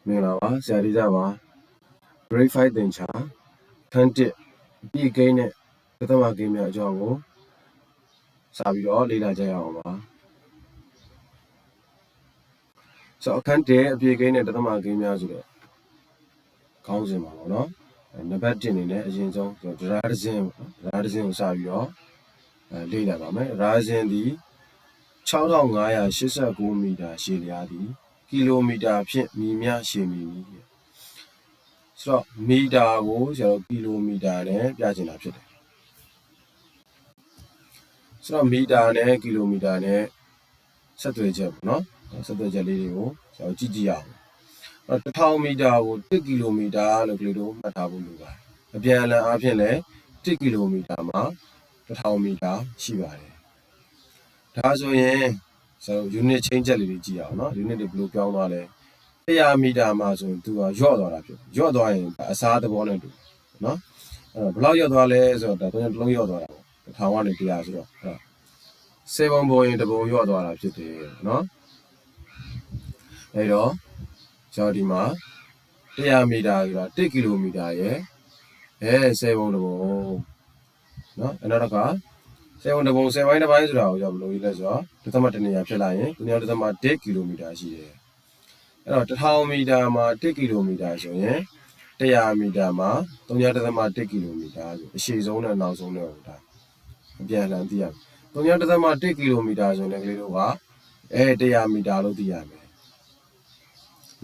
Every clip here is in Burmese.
မင်္ဂလာပါဆရာလေးကြပါ grade 5 သင်ချာခန်း1ဒီကိန်းနဲ့ပထမကိန်းများအကြောင်းကိုစပြီးတော့လေ့လာကြရအောင်ပါဆိုတော့အခန်း1အပြေကိန်းနဲ့ပထမကိန်းများဆိုတော့ခေါင်းစဉ်ပါပေါ့နော်နံပါတ်1အနေနဲ့အရင်ဆုံးဒရာဒဇင်းကိုစပြီးတော့လေ့လာပါမယ်ဒရာဒဇင်းဒီ6589မီတာရှည်လျားသည်ကီလိုမီတာဖြင့်မီများရှည်မီဆိုတော့မီတာကိုဆရာတို့ကီလိုမီတာနဲ့ပြချင်တာဖြစ်တယ်ဆိုတော့မီတာနဲ့ကီလိုမီတာနဲ့ဆက်သွယ်ချက်ပေါ့နော်ဆက်သွယ်ချက်လေးတွေကိုဆရာတို့ကြည့်ရအောင်1000မီတာကို1ကီလိုမီတာလို့ကလေးတို့မှတ်ထားဖို့လိုပါတယ်အပြန်အလှန်အားဖြင့်လည်း1ကီလိုမီတာမှာ1000မီတာရှိပါတယ်ဒါဆိုရင်ဆရာတို့ unit change ချက်လေးတွေကြည့်အောင်နော် unit တွေဘယ်လိုပြောင်းသွားလဲ100မီတာမှာဆိုရင်သူကညော့သွားတာဖြစ်ညော့သွားရင်အစားသဘောနဲ့တူနော်ဘယ်လောက်ညော့သွားလဲဆိုတော့ဒါတစ်လုံးညော့သွားတာပေါ့1000ကနေ100ဆိုတော့7ပုံရင်တစ်ပုံညော့သွားတာဖြစ်တယ်နော်အဲ့တော့ကျွန်တော်ဒီမှာ100မီတာဆိုတာ1ကီလိုမီတာရဲ့7ပုံတစ်ပုံနော်နောက်တစ်ခါ7ပုံတစ်ပုံ7ပိုင်းတစ်ပိုင်းဆိုတာကိုဘယ်လိုရေးလဲဆိုတော့ဒသမ1နေရာဖြစ်လာရင်ဒသမ1ကီလိုမီတာရှိတယ်အဲ့တော့1000မီတာမှာ1ကီလိုမီတာဆိုရင်100မီတာမှာ3.1ကီလိုမီတာဆိုအရှည်ဆုံးနဲ့နောက်ဆုံးနဲ့ဟိုဒါအပြန်အလှန်သိရမယ်3.1ကီလိုမီတာဆိုရင်ကလေးတို့က100မီတာလို့သိရမယ်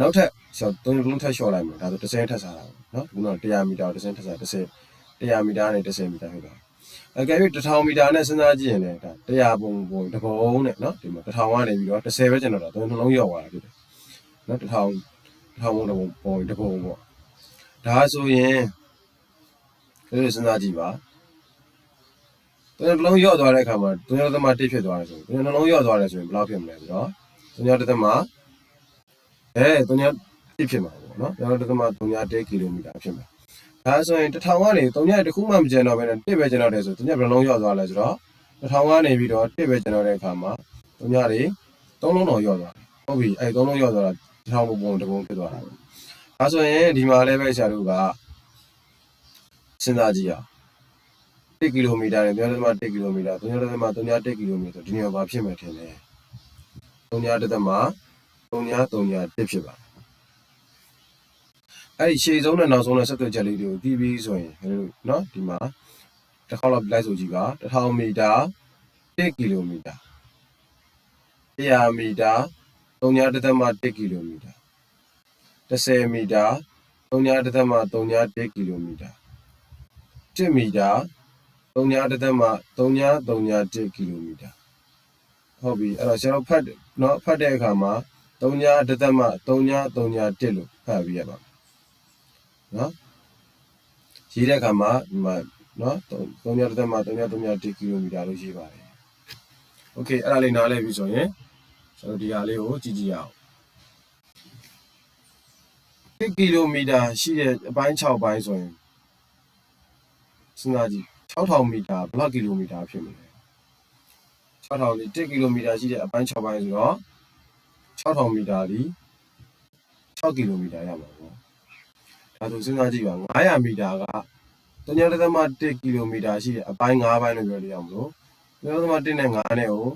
နောက်ထပ်3လုံးထပ်လျှော့လိုက်မယ်ဒါဆို10ထပ်စားတာနော်ခုနက100မီတာ10ထပ်စား100မီတာနဲ့10မီတာဖြစ်သွားအကယ်၍1000မီတာနဲ့စဉ်းစားကြည့်ရင်လည်းဒါ100ပုံတစ်ပုံနဲ့နော်ဒီမှာ1000ကနေပြီးတော့10ပဲကျွန်တော်တို့နှလုံးရောက်သွားတာဖြစ်တယ်နော်1000ပုံတစ်ပုံပေါ့ဒါဆိုရင်ဒီလိုစဉ်းစားကြည့်ပါနှလုံးရောက်သွားတဲ့အခါမှာ3.1ဖြစ်သွားတယ်ဆိုရင်နှလုံးရောက်သွားတယ်ဆိုရင်ဘယ်လောက်ဖြစ်မလဲဆိုတော့3.1ဖြစ်မှာပေါ့နော်3.1ကီလိုမီတာဖြစ်မှာဒါဆိုရင်1000ကနေ300တခုမှမကျန်တော့ဘဲနဲ့1ပဲကျန်တော့တယ်ဆို300ဘယ်လုံးရောက်သွားလဲဆိုတော့1000ကနေပြီးတော့1ပဲကျန်တော့တဲ့အခါမှာ300တွေ3လုံးတော့ရောက်သွားတယ်ဟုတ်ပြီအဲ့3လုံးရောက်သွားတာ1000ပုံတစ်ပုံဖြစ်သွားတာပဲဒါဆိုရင်ဒီမှာလည်းပဲဆရာတို့ကစဉ်းစားကြည့်အောင်1ကီလိုမီတာနဲ့3.1ကီလိုမီတာ3.1ကီလိုမီတာဒီနေရာမှာဖြစ်မယ်ထင်တယ်3.3.1ဖြစ်ပါတယ်အဲ့ဒီရှည်ဆုံးနဲ့နောက်ဆုံးနဲ့ဆက်သွယ်ချက်လေးတွေကိုပြီးပြီးဆိုရင်နော်ဒီမှာတစ်ခေါက်လောက်လိုက်ဆိုကြည့်ပါ1000မီတာ1ကီလိုမီတာ100မီတာ3.1ကီလိုမီတာ10မီတာ3.3ကီလိုမီတာ1မီတာ3.3ကီလိုမီတာဟုတ်ပြီအဲ့တော့ကျွန်တော်ဖတ်တဲ့အခါမှာ3.3လို့ဖတ်ပြီးရပါနော်ရေးတဲ့အခါမှာဒီမှာနော်3.3ကီလိုမီတာလို့ရေးပါတယ်โอเคအဲ့ဒါလေးနားလည်ပြီဆိုရင်ကျွန်တော်ဒီဟာလေးကိုကြည့်ကြည့်ရအောင်1ကီလိုမီတာရှိတဲ့အပိုင်း6ပိုင်းဆိုရင်စဉ်းစားကြည့်6000မီတာဘယ်လောက်ကီလိုမီတာဖြစ်မလဲ6000ဒီ1ကီလိုမီတာရှိတဲ့အပိုင်း6ပိုင်းဆိုတော့6000မီတာဒီ6ကီလိုမီတာရမှာပေါ့ဒါဆိုစဉ်းစားကြည့်ပါ900မီတာက3.1ကီလိုမီတာရှိတဲ့အပိုင်း5ပိုင်းလို့ပြောလို့ရမလို့3.1နဲ့5နဲ့ကို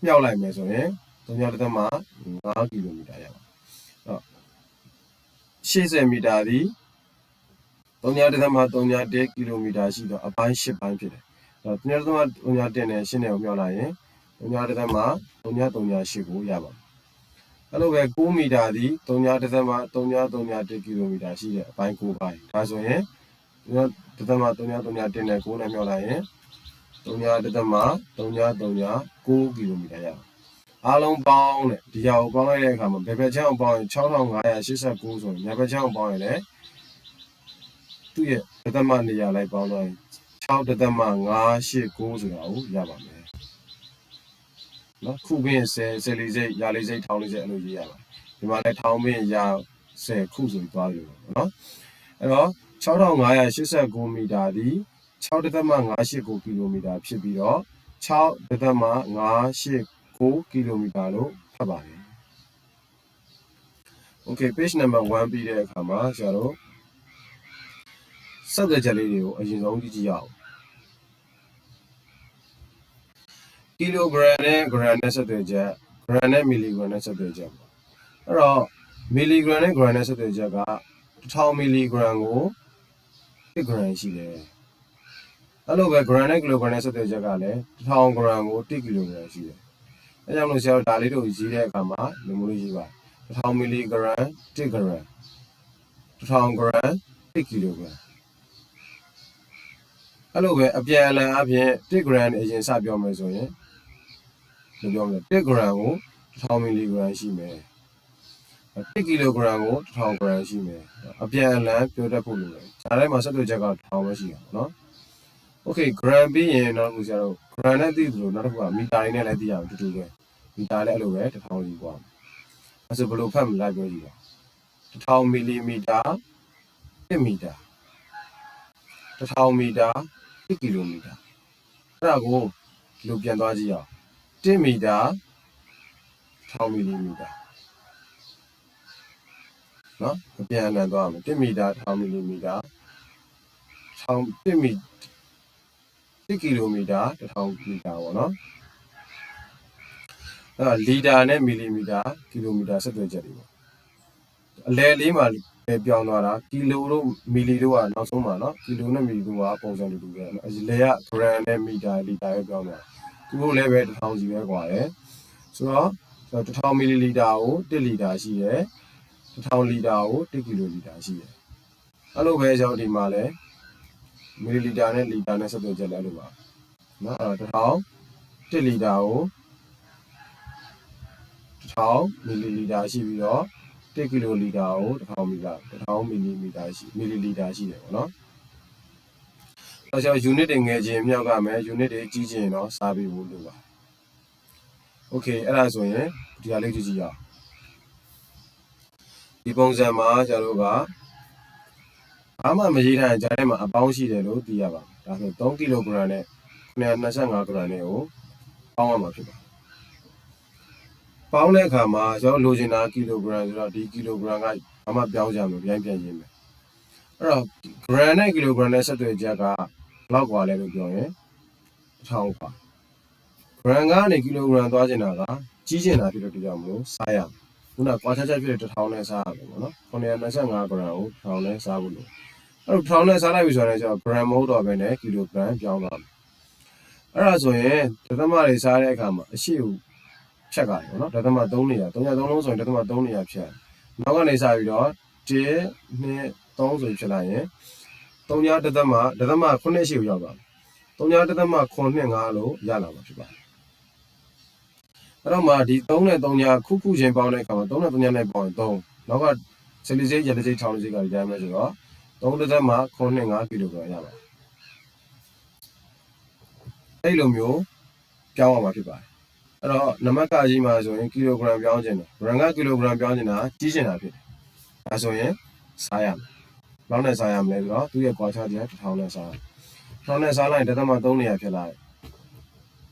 မြောက်လိုက်မယ်ဆိုရင်3.5ကီလိုမီတာရပါ80မီတာဒီ3.3ကီလိုမီတာရှိတော့အပိုင်း10ပိုင်းဖြစ်တယ်3.3နဲ့8နဲ့ကိုမြောက်လိုက်ရင်3.3ကိုရပါအဲ့လိုပဲ9မီတာဒီ3.3ကီလိုမီတာရှိတဲ့အပိုင်း9ပိုင်းဒါဆိုရင်3.3နဲ့9နဲ့မြောက်လိုက်ရင်3.3ကီလိုမီတာရအားလုံးပေါင်းတဲ့ဒီဟာကိုပေါင်းလိုက်တဲ့အခါမှာဘယ်ဘက်ချမ်းအောင်ပေါင်းရင်6589ဆိုရင်ညာဘက်ချမ်းအောင်ပေါင်းရင်လည်းသူ့ရဲ့ဒသမနေရာလိုက်ပေါင်းတော့6.589ဆိုတာကိုရပါမယ်နော်ခုပင်10လေးစိတ်ရာလေးစိတ်ထောင်းလေးစိတ်အဲ့လိုရေးရပါတယ်ဒီမှာလည်းထောင်းပင်ရာ10ခုဆိုပြီးသွားပြီနော်အဲ့တော့6589မီတာဒီ6.589ကီလိုမီတာဖြစ်ပြီးတော့6.589ကီလိုမီတာလို့ဖတ်ပါတယ် Okay page number 1ပြီးတဲ့အခါမှာဆရာတို့ဆက်သွယ်ချက်လေးတွေကိုအရင်ဆုံးကြည့်ရအောင်ကီလိုဂရမ်နဲ့ဂရမ်နဲ့ဆက်သွယ်ချက်ဂရမ်နဲ့မီလီဂရမ်နဲ့ဆက်သွယ်ချက်အဲ့တော့မီလီဂရမ်နဲ့ဂရမ်နဲ့ဆက်သွယ်ချက်က1000မီလီဂရမ်ကို1ဂရမ်ရှိတယ်အဲ့လိုပဲဂရမ်နဲ့ကီလိုဂရမ်နဲ့ဆက်သွယ်ချက်ကလည်း1000ဂရမ်ကို1ကီလိုဂရမ်ရှိတယ်အဲကြောင့်လို့ဆရာတို့ဒါလေးတို့ရေးတဲ့အခါမှာဒီလိုလေးရေးပါ1000မီလီဂရမ်1ဂရမ်1000ဂရမ်1ကီလိုဂရမ်အဲ့လိုပဲအပြန်အလှန်အပြင်1ဂရမ်နဲ့အရင်စပြောမယ်ဆိုရင်ဘယ်လိုပြောမလဲ1ဂရမ်ကို1000မီလီဂရမ်ရှိမယ်1ကီလိုဂရမ်ကို1000ဂရမ်ရှိမယ်အပြန်အလှန်ပြောတတ်ဖို့လိုတယ်ဒါထဲမှာဆက်သွယ်ချက်က1000ပဲရှိတာပေါ့နော်โอเคဂရမ်ပြီးရင်တော့ဆရာတို့ဂရမ်နဲ့သိသလိုနောက်တစ်ခုကမီတာရင်းနဲ့လည်းသိရအောင်တူတူပဲမီတာလည်းအဲ့လိုပဲ1000ကြီးกว่าအဲ့ဆိုဘယ်လိုဖတ်မလဲပြောကြည့်ပါ1000မီလီမီတာ1မီတာ1000မီတာ1ကီလိုမီတာအဲ့ဒါကိုဒီလိုပြန်သွားကြည့်အောင်1မီတာ1000မီလီမီတာနော်ပြန်အလှန်သွားမယ်1မီတာ1000မီလီမီတာ1ကီလိုမီတာ1000မီတာပေါ့နော်အဲ့လီတာနဲ့မီလီမီတာကီလိုမီတာဆက်သွယ်ချက်တွေပေါ့အလဲလေးမှာပြောင်းသွားတာကီလိုတို့မီလီတို့ကနောက်ဆုံးမှာနော်ကီလိုနဲ့မီလီတို့ကပုံစံတူတူပဲနော်အလဲကဂရမ်နဲ့မီတာလီတာပဲပြောင်းသွားသူတို့လည်းပဲ1000စီပဲกว่าတယ်ဆိုတော့1000မီလီလီတာကို1လီတာရှိတယ်1000လီတာကို1ကီလိုလီတာရှိတယ်အဲ့လိုပဲကျွန်တော်ဒီမှာလည်းမီလီလီတာနဲ့လီတာနဲ့ဆက်သွယ်ချက်လည်းအဲ့လိုပါနော်အဲ့တော့1လီတာကို1000မီလီလီတာရှိပြီးတော့1ကီလိုလီတာကို1000မီတာ1000မီလီမီတာရှိမီလီလီတာရှိတယ်ပေါ့နော်အဲ့တော့ unit တွေငယ်ချင်းမြောက်ကမယ် unit တွေကြီးချင်းတော့စားပြီးဖို့လိုပါ okay အဲ့ဒါဆိုရင်ဒီဟာလေးကြည့်ကြည့်ရအောင်ဒီပုံစံမှာကျွန်တော်တို့ကဘာမှမရေးထားရင်ကြားထဲမှာအပေါင်းရှိတယ်လို့သိရပါဒါဆို3ကီလိုဂရမ်နဲ့925ဂရမ်နဲ့ကိုပေါင်းရမှာဖြစ်ပါတယ်ပေါင်းတဲ့အခါမှာကျွန်တော်လိုချင်တာကီလိုဂရမ်ဆိုတော့ဒီကီလိုဂရမ်ကဘာမှပြောင်းကြမလို့ပြန်ပြန်ရင်းမယ်အဲ့တော့ဂရမ်နဲ့ကီလိုဂရမ်နဲ့ဆက်သွယ်ချက်ကဘယ်လောက်กว่าလဲလို့ပြောရင်1000กว่าဂရမ်ကနေကီလိုဂရမ်သွားချင်တာကကြီးချင်တာဖြစ်လို့ဒီကြောင့်မလို့စားရမယ်ခုနကွာခြားချက်ဖြစ်တဲ့1000နဲ့စားရမယ်ပေါ့နော်925ဂရမ်ကို1000နဲ့စားဖို့လို့အဲ့တော့1000နဲ့စားလိုက်ပြီဆိုတော့ကျွန်တော်ဂရမ်မဟုတ်တော့ဘဲနဲ့ကီလိုဂရမ်ပြောင်းသွားမယ်အဲ့ဒါဆိုရင်ဒသမတွေစားတဲ့အခါမှာအရှိကိုဖြတ်ကြတယ်ပေါ့နော်ဒသမ3နေရာ3လုံးဆိုရင်ဒသမ3နေရာဖြတ်နောက်ကနေစပြီးတော့1 2 3ဆိုဖြစ်လိုက်ရင်3ဒသမ9ရှိကိုရောက်သွား3ဒသမ925လို့ရလာမှာဖြစ်ပါတယ်အဲ့တော့မှဒီ3နဲ့3ခုချင်းပေါင်းတဲ့အခါမှာ3နဲ့3နဲ့ပေါင်းရင်3နောက်ကစလီစိတ်ရတဲ့စိတ်ထောင်းစိတ်ကကြားမယ်ဆိုတော့3ဒသမ925ကီလိုဂရမ်ရပါတယ်အဲ့လိုမျိုးပြောင်းရမှာဖြစ်ပါတယ်အဲ့တော့နံပါတ်ကကြီးမှာဆိုရင်ကီလိုဂရမ်ပြောင်းခြင်းတယ်ဂရမ်ကကီလိုဂရမ်ပြောင်းခြင်းတာကြီးခြင်းတာဖြစ်တယ်ဒါဆိုရင်စားရမယ်ဘယ်လောက်နဲ့စားရမလဲဆိုတော့သူ့ရဲ့ကွာခြားချက်1000နဲ့စား1000နဲ့စားလိုက်ဒသမ3နေရာဖြစ်လာတယ်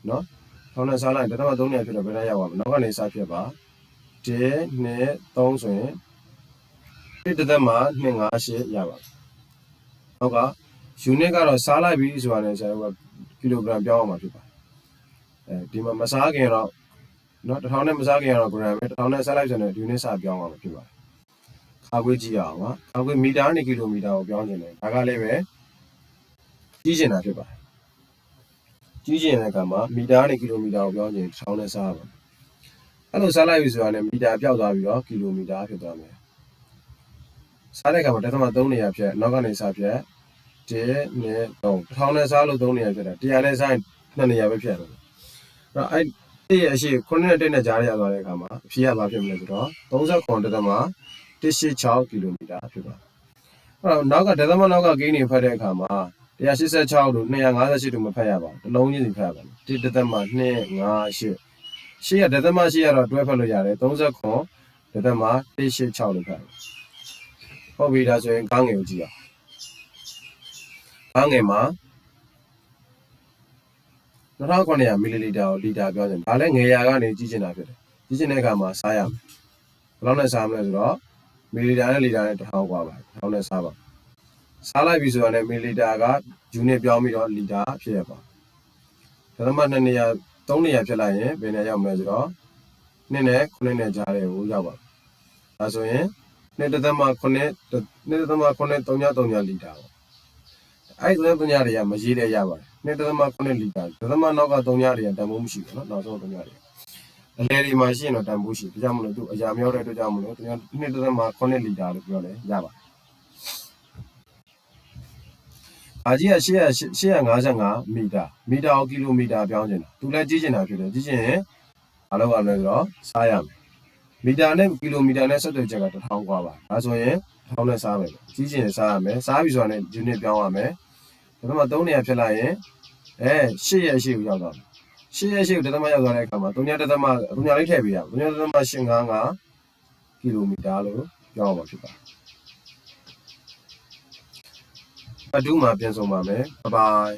နော်1000နဲ့စားလိုက်ဒသမ3နေရာဖြစ်တော့ဘယ်နဲ့ရောက်ပါမလဲနောက်ကနေစားဖြစ်ပါ1 2 3ဆိုရင်1ဒသမ258ရပါနောက်က unit ကတော့စားလိုက်ပြီဆိုတာနဲ့ဆရာတို့ကကီလိုဂရမ်ပြောင်းအောင်မှာဖြစ်ပါတယ်ဒီမှာမစားခင်တော့နော်1000နဲ့မစားခင်တော့ဂရမ်ပဲ1000နဲ့စားလိုက်ဆိုရင် unit စပြောင်းအောင်မှာဖြစ်ပါတယ်ခါခွေးကြည့်အောင်ပါခါခွေးမီတာနဲ့ကီလိုမီတာကိုပြောင်းခြင်းတယ်ဒါကလည်းပဲကြီးကျင်တာဖြစ်ပါတယ်ကြီးကျင်တဲ့အခါမှာမီတာနဲ့ကီလိုမီတာကိုပြောင်းခြင်း1000နဲ့စားရပါအဲ့လိုစားလိုက်ပြီဆိုတာနဲ့မီတာပြောက်သွားပြီးတော့ကီလိုမီတာဖြစ်သွားမယ်စားတဲ့အခါမှာဒသမ3နေရာဖြတ်နောက်ကနေစားဖြတ်1 2 3 1000နဲ့စားလို့3နေရာဖြတ်တာ100နဲ့စားရင်2နေရာပဲဖြတ်တယ်အဲ့အဲ့ဒီရဲ့အရှိ9နဲ့1နဲ့ကြားရသွားတဲ့အခါမှာအဖြေရမှာဖြစ်မလဲဆိုတော့39ဒသမ186ကီလိုမီတာဖြစ်ပါတယ်အဲ့တော့နောက်ကဒသမနောက်ကဂိမ်းနေဖတ်တဲ့အခါမှာ186တို့258တို့မဖတ်ရပါဘူးတစ်လုံးချင်းစီဖတ်ရပါမယ်1ဒသမ258ရှေ့ရဒသမရှေ့ရတော့တွဲဖတ်လို့ရတယ်39ဒသမ186လို့ဖတ်ဟုတ်ပြီဒါဆိုရင်ကားငယ်ကိုကြည့်အောင်ကားငယ်မှာ2900မီလီလီတာကိုလီတာပြောတယ်ဒါလည်းငယ်ရာကနေကြီးကျင်တာဖြစ်တယ်ကြီးကျင်တဲ့အခါမှာစားရမယ်ဘယ်လောက်နဲ့စားမလဲဆိုတော့ မီလီလီတာနဲ့လီတာနဲ့1000กว่าပါ1000နဲ့စားပါစားလိုက်ပြီဆိုတာနဲ့မီလီလီတာကယူနစ်ပြောင်းပြီးတော့လီတာဖြစ်ရပါဒသမ2နေရာ3နေရာဖြစ်လိုက်ရင်ဘယ်နေရာရောက်မလဲဆိုတော့2နဲ့9နဲ့ကြားတယ်ကိုရောက်ပါဒါဆိုရင်2.9 2.9 3.3 လီတာပေါ့အဲ့3.3တွေကမရေးလဲရပါတယ်2.9 လီတာဒသမနောက်က3တွေကတန်ဖိုးမရှိဘူးเนาะနောက်ဆုံး3တွေအလဲဒီမှာရှိရင်တော့တန်ဖိုးရှိဒါကြောင့်မလို့သူအရာမြောက်တဲ့အတွက်ကြောင့်မလို့2.9 လီတာလို့ပြောလဲရပါတယ်။အားကြီးက855မီတာကိုကီလိုမီတာပြောင်းနေတာ။သူလည်းကြီးကျင်တာဖြစ်တယ်။ကြီးကျင်ရင်ဘာလုပ်ရမလဲဆိုတော့စားရမယ်။မီတာနဲ့ကီလိုမီတာနဲ့ဆက်သွယ်ချက်က1000กว่าပါ။ဒါဆိုရင်1000နဲ့စားမယ်။ကြီးကျင်စားရမယ်။စားပြီဆိုတာနဲ့ယူနစ်ပြောင်းရမယ်။ဒါမှ3နေရာဖြစ်လိုက်ရင်8ရဲ့အရှိကိုရောက်သွားမယ်။8ရဲ့အရှိကိုဒသမရောက်သွားတဲ့အခါမှာ3လေးထည့်ပေးရအောင်။3.855ကီလိုမီတာလို့ပြောင်းမှာဖြစ်ပါတယ်။အတူမှပြန်ဆုံးပါမယ်။ Bye bye